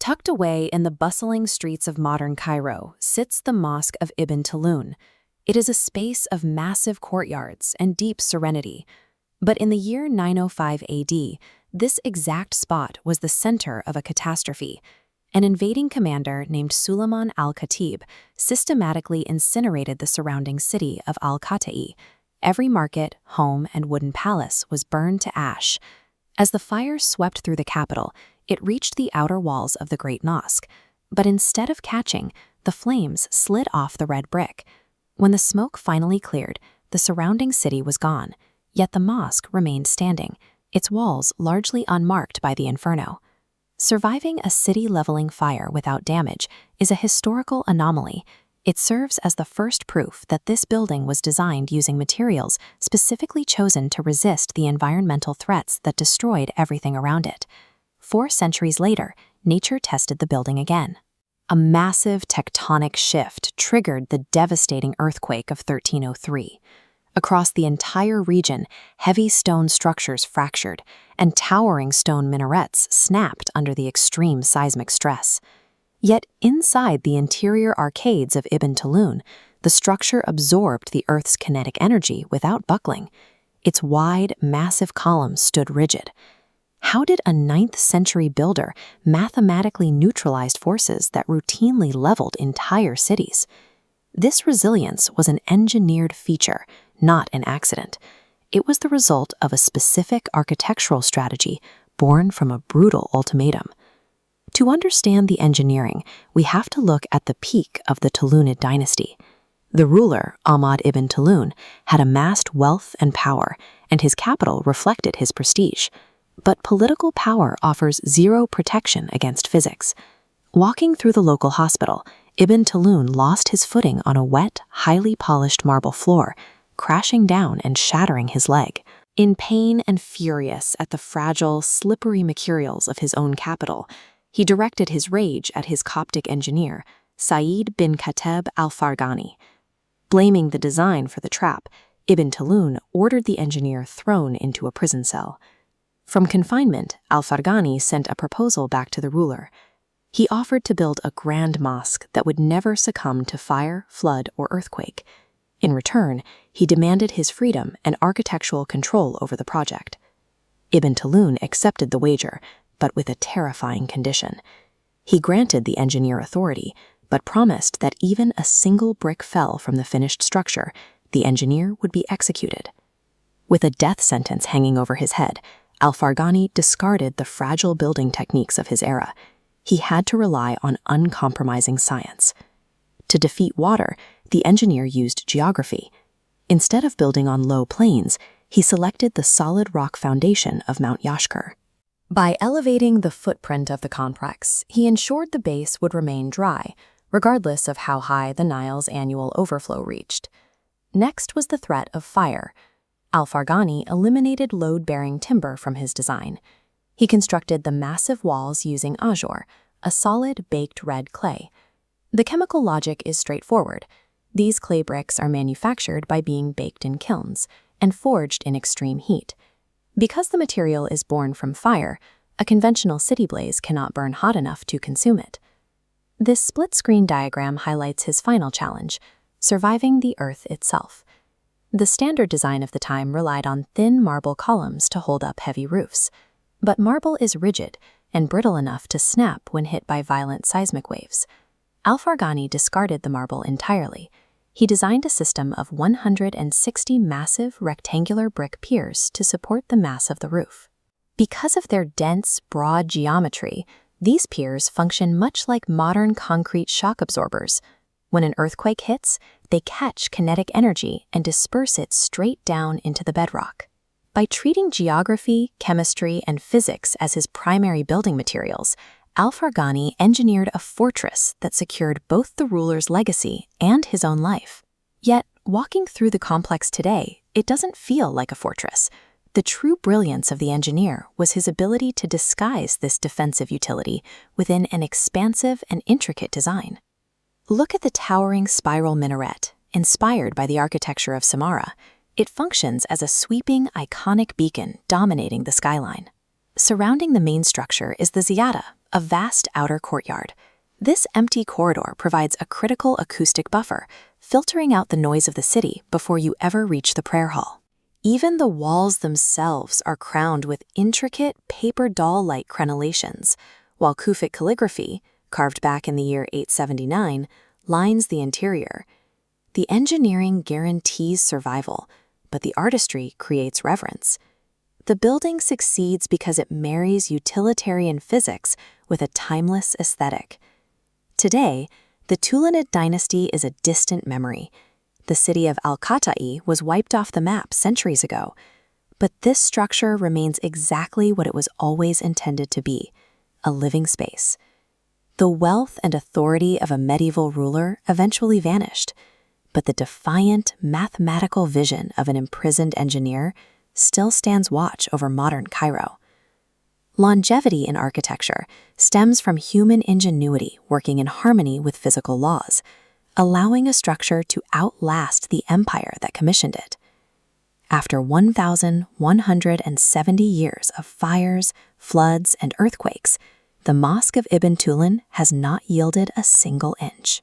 Tucked away in the bustling streets of modern Cairo sits the Mosque of Ibn Tulun. It is a space of massive courtyards and deep serenity. But in the year 905 AD, this exact spot was the center of a catastrophe. An invading commander named Suleiman al-Khatib systematically incinerated the surrounding city of al-Khatai. Every market, home, and wooden palace was burned to ash. As the fire swept through the capital, it reached the outer walls of the Great Mosque. But instead of catching, the flames slid off the red brick. When the smoke finally cleared, the surrounding city was gone, yet the mosque remained standing, its walls largely unmarked by the inferno. Surviving a city-leveling fire without damage is a historical anomaly. It serves as the first proof that this building was designed using materials specifically chosen to resist the environmental threats that destroyed everything around it. 4 centuries later, nature tested the building again. A massive tectonic shift triggered the devastating earthquake of 1303. Across the entire region, heavy stone structures fractured, and towering stone minarets snapped under the extreme seismic stress. Yet inside the interior arcades of Ibn Tulun, the structure absorbed the Earth's kinetic energy without buckling. Its wide, massive columns stood rigid. How did a 9th-century builder mathematically neutralize forces that routinely leveled entire cities? This resilience was an engineered feature, not an accident. It was the result of a specific architectural strategy born from a brutal ultimatum. To understand the engineering, we have to look at the peak of the Tulunid dynasty. The ruler, Ahmad ibn Tulun, had amassed wealth and power, and his capital reflected his prestige. But political power offers zero protection against physics. Walking through the local hospital, Ibn Tulun lost his footing on a wet, highly polished marble floor, crashing down and shattering his leg. In pain and furious at the fragile, slippery materials of his own capital, he directed his rage at his Coptic engineer, Sa'id bin Khatib al-Farghani. Blaming the design for the trap, Ibn Tulun ordered the engineer thrown into a prison cell. From confinement, al-Farghani sent a proposal back to the ruler. He offered to build a grand mosque that would never succumb to fire, flood, or earthquake. In return, he demanded his freedom and architectural control over the project. Ibn Tulun accepted the wager, but with a terrifying condition. He granted the engineer authority, but promised that even a single brick fell from the finished structure, the engineer would be executed. With a death sentence hanging over his head, al-Farghani discarded the fragile building techniques of his era. He had to rely on uncompromising science. To defeat water, the engineer used geography. Instead of building on low plains, he selected the solid rock foundation of Mount Yashkar. By elevating the footprint of the complex, he ensured the base would remain dry, regardless of how high the Nile's annual overflow reached. Next was the threat of fire. Al-Farghani eliminated load-bearing timber from his design. He constructed the massive walls using azure, a solid baked red clay. The chemical logic is straightforward. These clay bricks are manufactured by being baked in kilns and forged in extreme heat. Because the material is born from fire, a conventional city blaze cannot burn hot enough to consume it. This split-screen diagram highlights his final challenge, surviving the earth itself. The standard design of the time relied on thin marble columns to hold up heavy roofs. But marble is rigid and brittle enough to snap when hit by violent seismic waves. Al-Farghani discarded the marble entirely. He designed a system of 160 massive rectangular brick piers to support the mass of the roof. Because of their dense, broad geometry, these piers function much like modern concrete shock absorbers. When an earthquake hits, they catch kinetic energy and disperse it straight down into the bedrock. By treating geography, chemistry, and physics as his primary building materials, Al-Farghani engineered a fortress that secured both the ruler's legacy and his own life. Yet, walking through the complex today, it doesn't feel like a fortress. The true brilliance of the engineer was his ability to disguise this defensive utility within an expansive and intricate design. Look at the towering spiral minaret, inspired by the architecture of Samarra. It functions as a sweeping, iconic beacon dominating the skyline. Surrounding the main structure is the ziyada, a vast outer courtyard. This empty corridor provides a critical acoustic buffer, filtering out the noise of the city before you ever reach the prayer hall. Even the walls themselves are crowned with intricate paper doll-like crenellations, while Kufic calligraphy, carved back in the year 879, lines the interior. The engineering guarantees survival, but the artistry creates reverence. The building succeeds because it marries utilitarian physics with a timeless aesthetic. Today, the Tulunid dynasty is a distant memory. The city of Al-Qatta'i was wiped off the map centuries ago, but this structure remains exactly what it was always intended to be, a living space. The wealth and authority of a medieval ruler eventually vanished, but the defiant, mathematical vision of an imprisoned engineer still stands watch over modern Cairo. Longevity in architecture stems from human ingenuity working in harmony with physical laws, allowing a structure to outlast the empire that commissioned it. After 1,170 years of fires, floods, and earthquakes, the Mosque of Ibn Tulun has not yielded a single inch.